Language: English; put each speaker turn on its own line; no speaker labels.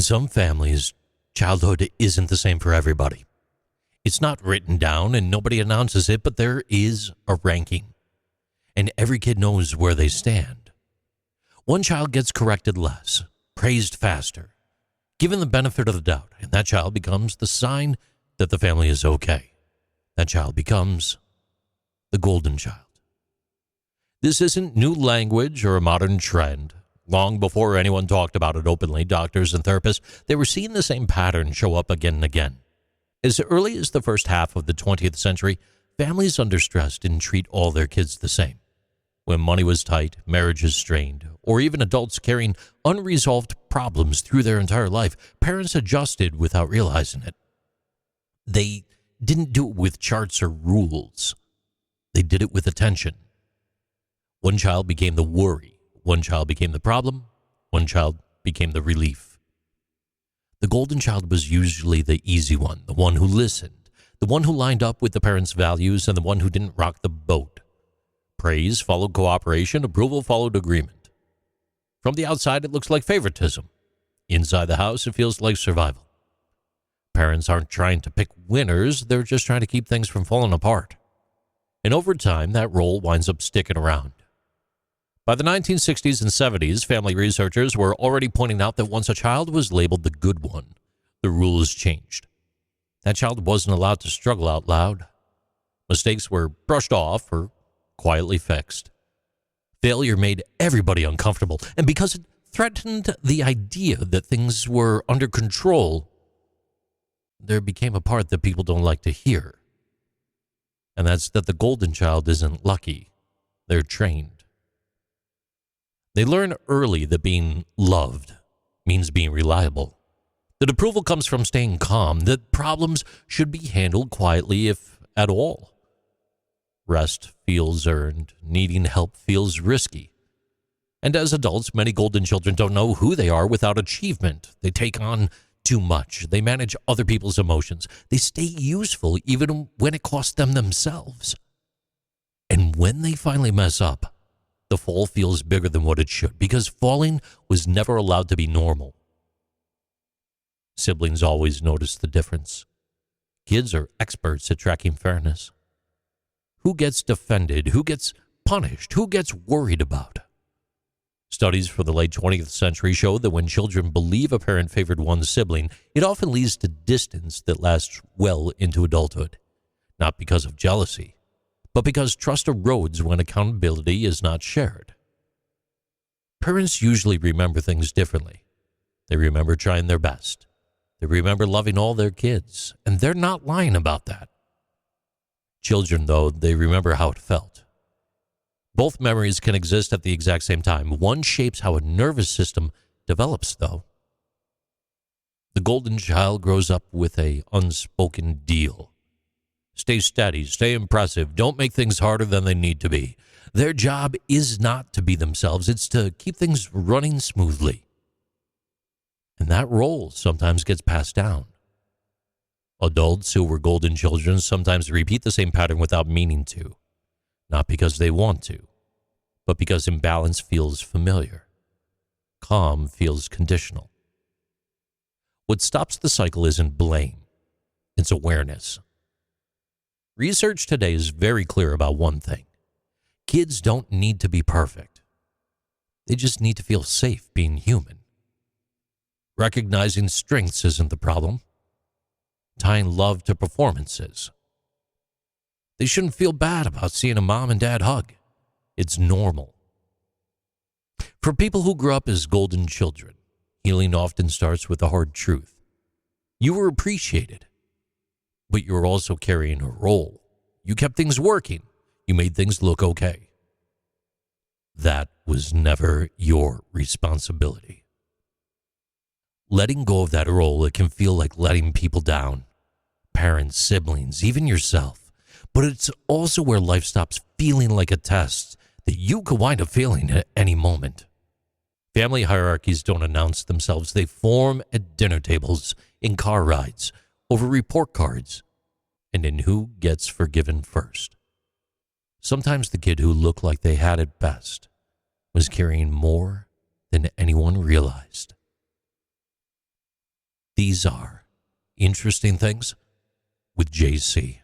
In some families, childhood isn't the same for everybody. It's not written down and nobody announces it, but there is a ranking. And every kid knows where they stand. One child gets corrected less, praised faster, given the benefit of the doubt, and that child becomes the sign that the family is okay. That child becomes the golden child. This isn't new language or a modern trend. Long before anyone talked about it openly, doctors and therapists, they were seeing the same pattern show up again and again. As early as the first half of the 20th century, families under stress didn't treat all their kids the same. When money was tight, marriages strained, or even adults carrying unresolved problems through their entire life, parents adjusted without realizing it. They didn't do it with charts or rules. They did it with attention. One child became the worry. One child became the problem. One child became the relief. The golden child was usually the easy one, the one who listened, the one who lined up with the parents' values, and the one who didn't rock the boat. Praise followed cooperation, approval followed agreement. From the outside, it looks like favoritism. Inside the house, it feels like survival. Parents aren't trying to pick winners, they're just trying to keep things from falling apart. And over time, that role winds up sticking around. By the 1960s and 70s, family researchers were already pointing out that once a child was labeled the good one, the rules changed. That child wasn't allowed to struggle out loud. Mistakes were brushed off or quietly fixed. Failure made everybody uncomfortable, and because it threatened the idea that things were under control, there became a part that people don't like to hear. And that's that the golden child isn't lucky. They're trained. They learn early that being loved means being reliable, that approval comes from staying calm, that problems should be handled quietly if at all. Rest feels earned, needing help feels risky. And as adults, many golden children don't know who they are without achievement. They take on too much. They manage other people's emotions. They stay useful even when it costs them themselves. And when they finally mess up, the fall feels bigger than what it should, because falling was never allowed to be normal. Siblings always notice the difference. Kids are experts at tracking fairness. Who gets defended? Who gets punished? Who gets worried about? Studies from the late 20th century show that when children believe a parent favored one sibling, it often leads to distance that lasts well into adulthood. Not because of jealousy, but because trust erodes when accountability is not shared. Parents usually remember things differently. They remember trying their best. They remember loving all their kids, and they're not lying about that. Children, though, they remember how it felt. Both memories can exist at the exact same time. One shapes how a nervous system develops, though. The golden child grows up with an unspoken deal. Stay steady, stay impressive, don't make things harder than they need to be. Their job is not to be themselves, it's to keep things running smoothly. And that role sometimes gets passed down. Adults who were golden children sometimes repeat the same pattern without meaning to. Not because they want to, but because imbalance feels familiar. Calm feels conditional. What stops the cycle isn't blame, it's awareness. Research today is very clear about one thing. Kids don't need to be perfect. They just need to feel safe being human. Recognizing strengths isn't the problem. Tying love to performances. They shouldn't feel bad about seeing a mom and dad hug. It's normal. For people who grew up as golden children, healing often starts with the hard truth. You were appreciated, but you were also carrying a role. You kept things working. You made things look okay. That was never your responsibility. Letting go of that role, it can feel like letting people down. Parents, siblings, even yourself. But it's also where life stops feeling like a test that you could wind up failing at any moment. Family hierarchies don't announce themselves. They form at dinner tables, in car rides, over report cards, and in who gets forgiven first. Sometimes the kid who looked like they had it best was carrying more than anyone realized. These are Interesting Things with JC.